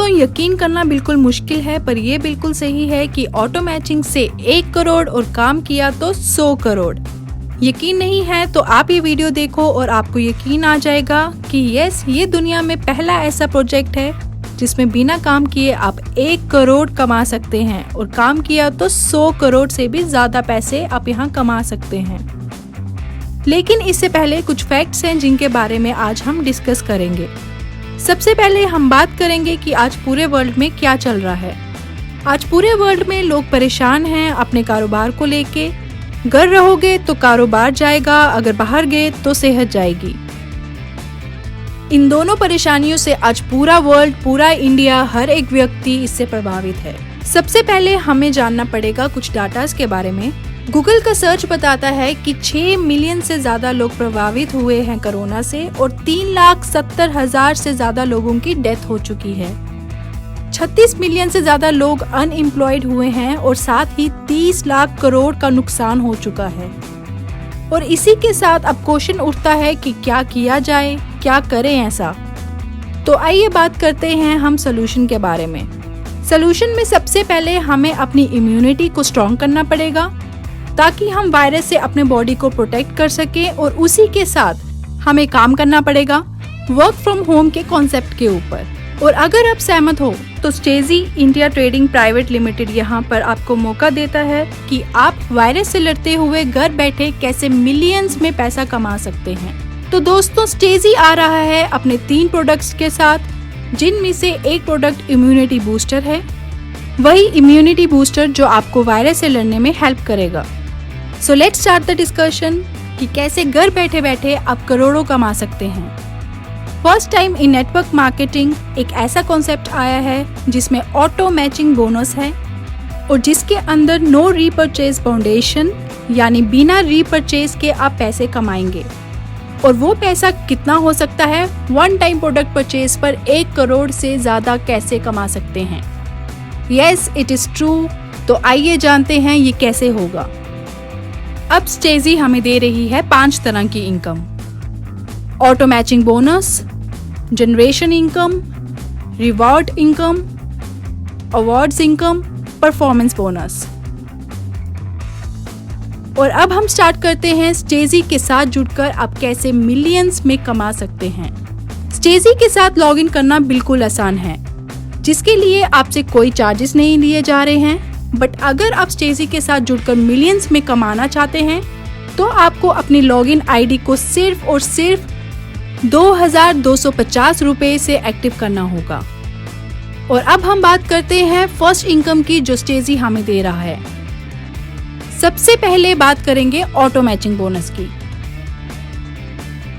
दोस्तों, यकीन करना बिल्कुल मुश्किल है, पर ये बिल्कुल सही है कि ऑटो मैचिंग से 1 करोड़ और काम किया तो 100 करोड़। यकीन नहीं है तो आप ये वीडियो देखो और आपको यकीन आ जाएगा कि यस, ये दुनिया में पहला ऐसा प्रोजेक्ट है जिसमें बिना काम किए आप 1 करोड़ कमा सकते हैं और काम किया तो 100 करोड़ से भी ज्यादा पैसे आप यहाँ कमा सकते हैं। लेकिन इससे पहले कुछ फैक्ट्स हैं जिनके बारे में आज हम डिस्कस करेंगे। सबसे पहले हम बात करेंगे कि आज पूरे वर्ल्ड में क्या चल रहा है। आज पूरे वर्ल्ड में लोग परेशान हैं अपने कारोबार को लेके। घर रहोगे तो कारोबार जाएगा, अगर बाहर गए तो सेहत जाएगी। इन दोनों परेशानियों से आज पूरा वर्ल्ड, पूरा इंडिया, हर एक व्यक्ति इससे प्रभावित है। सबसे पहले हमें जानना पड़ेगा कुछ डाटास के बारे में। गूगल का सर्च बताता है कि 6 मिलियन से ज्यादा लोग प्रभावित हुए हैं कोरोना से और 3,70,000 से ज्यादा लोगों की डेथ हो चुकी है। 36 मिलियन से ज्यादा लोग अनएम्प्लॉयड हुए हैं और साथ ही 30 लाख करोड़ का नुकसान हो चुका है। और इसी के साथ अब क्वेश्चन उठता है कि क्या किया जाए, क्या करें ऐसा। तो आइए बात करते हैं हम सोल्यूशन के बारे में। सोल्यूशन में सबसे पहले हमें अपनी इम्यूनिटी को स्ट्रॉन्ग करना पड़ेगा ताकि हम वायरस से अपने बॉडी को प्रोटेक्ट कर सके, और उसी के साथ हमें काम करना पड़ेगा वर्क फ्रॉम होम के कॉन्सेप्ट के ऊपर। और अगर आप सहमत हो तो स्टेजी इंडिया ट्रेडिंग प्राइवेट लिमिटेड यहाँ पर आपको मौका देता है कि आप वायरस से लड़ते हुए घर बैठे कैसे मिलियंस में पैसा कमा सकते हैं। तो दोस्तों, स्टेजी आ रहा है अपने 3 प्रोडक्ट्स के साथ, जिनमें से एक प्रोडक्ट इम्यूनिटी बूस्टर है। वही इम्यूनिटी बूस्टर जो आपको वायरस से लड़ने में हेल्प करेगा। So let's start the discussion कि कैसे घर बैठे बैठे आप करोड़ों कमा सकते हैं। First time in network marketing एक ऐसा कॉन्सेप्ट आया है जिसमें ऑटो मैचिंग बोनस है और जिसके अंदर नो रीपरचेज फाउंडेशन, यानी बिना रीपरचेज के आप पैसे कमाएंगे। और वो पैसा कितना हो सकता है? 1 टाइम प्रोडक्ट परचेज पर 1 करोड़ से ज्यादा कैसे कमा सकते हैं? Yes, it is true. तो आइए जानते हैं ये कैसे होगा। अब स्टेजी हमें दे रही है 5 तरह की income: auto matching bonus, generation income, reward income, awards income, performance bonus. और अब हम स्टार्ट करते हैं स्टेजी के साथ जुड़कर आप कैसे मिलियंस में कमा सकते हैं। स्टेजी के साथ लॉगिन करना बिल्कुल आसान है, जिसके लिए आपसे कोई चार्जेस नहीं लिए जा रहे हैं। बट अगर आप स्टेजी के साथ जुड़कर मिलियंस में कमाना चाहते हैं तो आपको अपनी लॉगिन आईडी को सिर्फ और सिर्फ 2,250 रुपए से एक्टिव करना होगा। और अब हम बात करते हैं फर्स्ट इनकम की जो स्टेजी हमें दे रहा है। सबसे पहले बात करेंगे ऑटो मैचिंग बोनस की।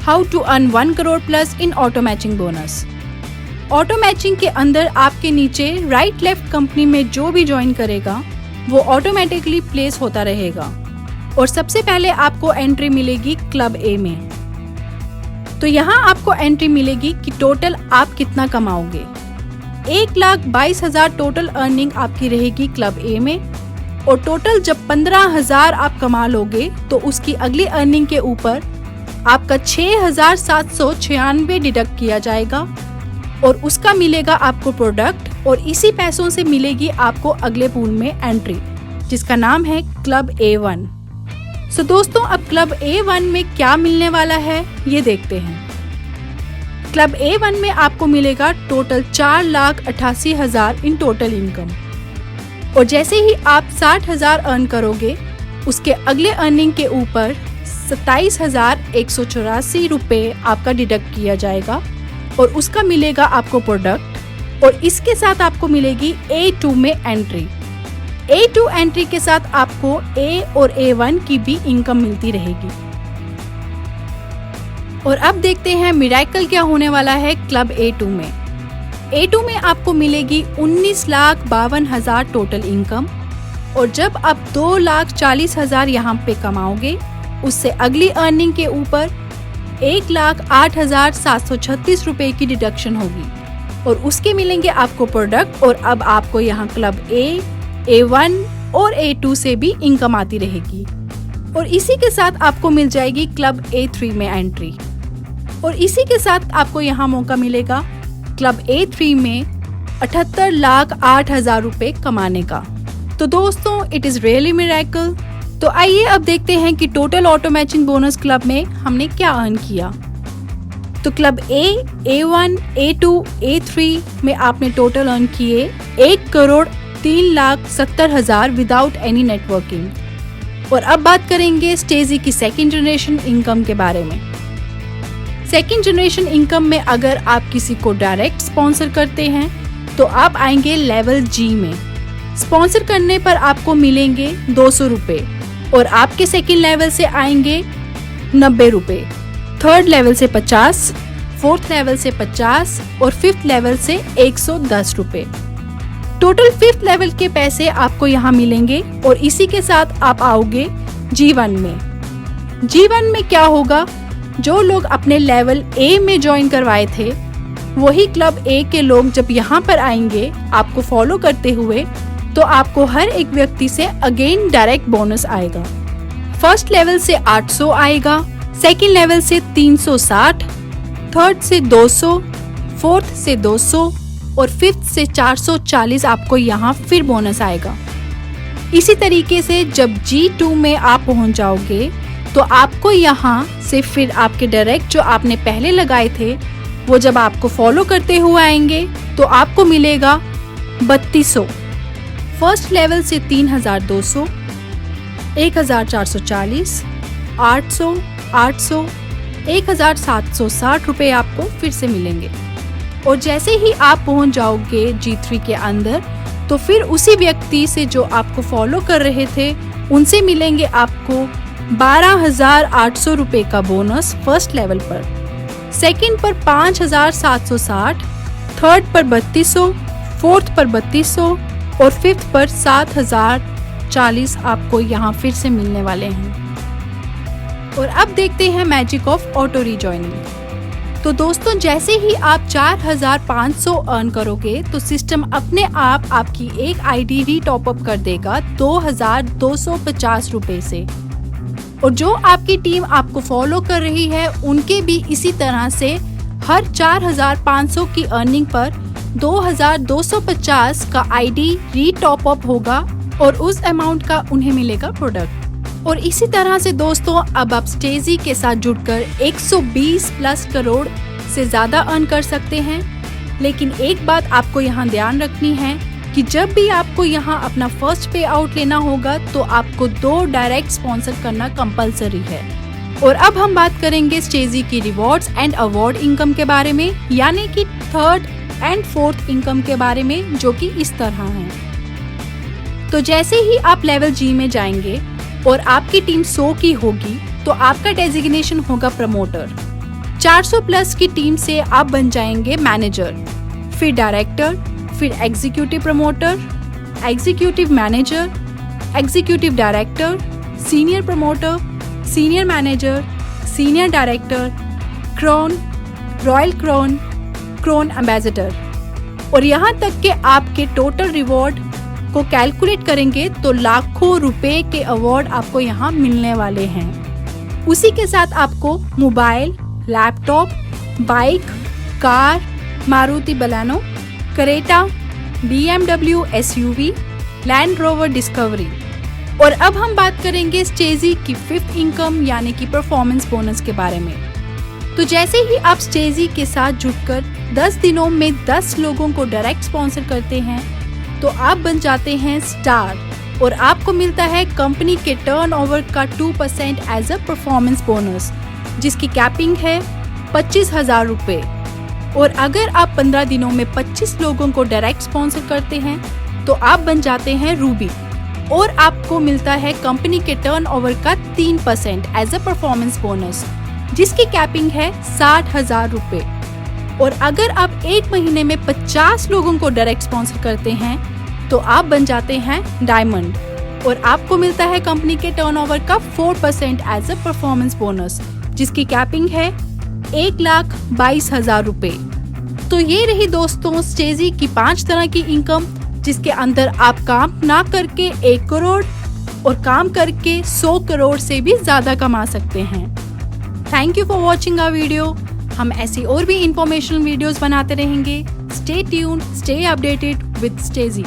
How to earn 1 crore plus in auto matching bonus. Auto matching के अंदर आपके नीचे राइट लेफ्ट कंपनी में जो भी ज्वाइन करेगा वो ऑटोमेटिकली प्लेस होता रहेगा। और सबसे पहले आपको एंट्री मिलेगी क्लब ए में। तो यहाँ आपको एंट्री मिलेगी कि टोटल आप कितना कमाओगे। 1,22,000 टोटल अर्निंग आपकी रहेगी क्लब ए में। और टोटल जब 15,000 आप कमा लोगे तो उसकी अगली अर्निंग के ऊपर आपका 6,796 डिडक्ट किया जाएगा और उसका मिलेगा आपको प्रोडक्ट, और इसी पैसों से मिलेगी आपको अगले पूल में एंट्री जिसका नाम है क्लब A1। सो दोस्तों, अब क्लब A1 में क्या मिलने वाला है ये देखते हैं। क्लब A1 में आपको मिलेगा टोटल 4,88,000 इन टोटल इनकम। और जैसे ही आप 60,000 अर्न करोगे उसके अगले अर्निंग के ऊपर 27,184 रुपए आपका डिडक्ट किया जाएगा और उसका मिलेगा आपको प्रोडक्ट, और इसके साथ आपको मिलेगी A2 में एंट्री। A2 एंट्री के साथ आपको A और A1 की भी इनकम मिलती रहेगी। और अब देखते हैं मिरेकल क्या होने वाला है क्लब A2 में। A2 में आपको मिलेगी 19,52,000 टोटल इनकम, और जब आप 2,40,000 यहाँ पे कमाओगे उससे अगली अर्निंग के ऊपर 1,08,736 रुपए की डिडक्शन होगी और उसके मिलेंगे आपको प्रोडक्ट। और अब आपको यहाँ क्लब A, A1 और A2 से भी इनकम आती रहेगी, और इसी के साथ आपको मिल जाएगी क्लब A3 में एंट्री। और इसी के साथ आपको यहाँ मौका मिलेगा क्लब A3 में 78,08,000 रुपए कमाने का। तो दोस्तों, इट इज रियली मिरेकल। तो आइए अब देखते हैं कि total auto matching bonus club में हमने क्या अर्न किया। तो क्लब A1, A2, A3 में आपने टोटल अर्न किए 1,03,70,000 विदाउट एनी नेटवर्किंग। और अब बात करेंगे स्टेजी की सेकेंड जनरेशन इनकम के बारे में। सेकेंड जनरेशन इनकम में अगर आप किसी को डायरेक्ट स्पॉन्सर करते हैं तो आप आएंगे लेवल G में। स्पॉन्सर करने पर आपको मिलेंगे 200 रुपये और आपके सेकेंड लेवल से आएंगे 90 रुपये, थर्ड लेवल से 50, फोर्थ लेवल से 50 और फिफ्थ लेवल से 110 रुपये। टोटल फिफ्थ लेवल के पैसे आपको यहाँ मिलेंगे और इसी के साथ आप आओगे G1 में। G1 में क्या होगा, जो लोग अपने लेवल A में ज्वाइन करवाए थे वही क्लब A के लोग जब यहाँ पर आएंगे आपको फॉलो करते हुए, तो आपको हर एक व्यक्ति से अगेन डायरेक्ट बोनस आएगा। फर्स्ट लेवल से 800 आएगा, सेकेंड लेवल से 360, थर्ड से 200, फोर्थ से 200 और फिफ्थ से 440 आपको यहाँ फिर बोनस आएगा। इसी तरीके से जब G2 में आप पहुँच जाओगे तो आपको यहाँ से फिर आपके डायरेक्ट जो आपने पहले लगाए थे वो जब आपको फॉलो करते हुए आएंगे तो आपको मिलेगा 3200। फर्स्ट लेवल से 3200, 1440, 800, 800, 1760 रुपए आपको फिर से मिलेंगे। और जैसे ही आप पहुंच जाओगे G3 के अंदर तो फिर उसी व्यक्ति से जो आपको फॉलो कर रहे थे उनसे मिलेंगे आपको 12,800 रुपए का बोनस फर्स्ट लेवल पर, सेकंड पर 5,760, थर्ड पर 3200, फोर्थ पर 3200 और फिफ्थ पर 7,040 आपको यहाँ फिर से मिलने वाले हैं। और अब देखते हैं मैजिक ऑफ ऑटो रीजॉइनिंग। तो दोस्तों, जैसे ही आप 4,500 अर्न करोगे तो सिस्टम अपने आप आपकी एक आईडी री टॉप अप कर देगा 2,250 रुपए से। और जो आपकी टीम आपको फॉलो कर रही है उनके भी इसी तरह से हर 4,500 की अर्निंग पर 2,250 का आईडी री टॉप अप होगा और उस अमाउंट का उन्हें मिलेगा प्रोडक्ट। और इसी तरह से दोस्तों, अब आप स्टेजी के साथ जुड़कर 120 प्लस करोड़ से ज्यादा अर्न कर सकते हैं। लेकिन एक बात आपको यहाँ ध्यान रखनी है कि जब भी आपको यहाँ अपना फर्स्ट पे आउट लेना होगा तो आपको 2 डायरेक्ट स्पॉन्सर करना कंपलसरी है। और अब हम बात करेंगे स्टेजी की रिवॉर्ड्स एंड अवार्ड इनकम के बारे में, यानी कि थर्ड एंड फोर्थ इनकम के बारे में, जो कि इस तरह है। तो जैसे ही आप लेवल G में जाएंगे और आपकी टीम 100 की होगी तो आपका डेजिग्नेशन होगा प्रमोटर। 400 प्लस की टीम से आप बन जाएंगे मैनेजर, फिर डायरेक्टर, फिर executive promoter, executive manager, executive director, senior promoter, senior manager, senior director, crown, royal crown, crown ambassador. और यहाँ तक कि आपके टोटल रिवॉर्ड को कैलकुलेट करेंगे तो लाखों रुपए के अवार्ड आपको यहाँ मिलने वाले हैं। उसी के साथ आपको mobile, laptop, bike, car, Maruti Baleno, Creta, BMW SUV, Land Rover Discovery. और अब हम बात करेंगे स्टेजी की फिफ्थ इनकम यानी कि परफॉर्मेंस बोनस के बारे में। तो जैसे ही आप स्टेजी के साथ जुड़कर 10 दिनों में 10 लोगों को डायरेक्ट स्पॉन्सर करते हैं तो आप बन जाते हैं स्टार और आपको मिलता है कंपनी के टर्नओवर का 2% एज अ परफॉर्मेंस बोनस, जिसकी कैपिंग है 25,000 रुपए। और अगर आप 15 दिनों में 25 लोगों को डायरेक्ट स्पॉन्सर करते हैं तो आप बन जाते हैं रूबी और आपको मिलता है कंपनी के टर्नओवर का 3% एज अ परफॉर्मेंस बोनस, जिसकी कैपिंग है 60,000 रुपए। और अगर आप एक महीने में 50 लोगों को डायरेक्ट स्पॉन्सर करते हैं तो आप बन जाते हैं डायमंड और आपको मिलता है कंपनी के टर्नओवर का 4% एज अ परफॉर्मेंस बोनस, जिसकी कैपिंग है 1,22,000 रुपए। तो ये रही दोस्तों स्टेजी की 5 तरह की इनकम, जिसके अंदर आप काम ना करके 1 करोड़ और काम करके 100 करोड़ से भी ज्यादा कमा सकते हैं। Thank you for watching our video. हम ऐसी और भी इंफॉर्मेशनल वीडियोस बनाते रहेंगे। Stay tuned, stay updated with Stacey.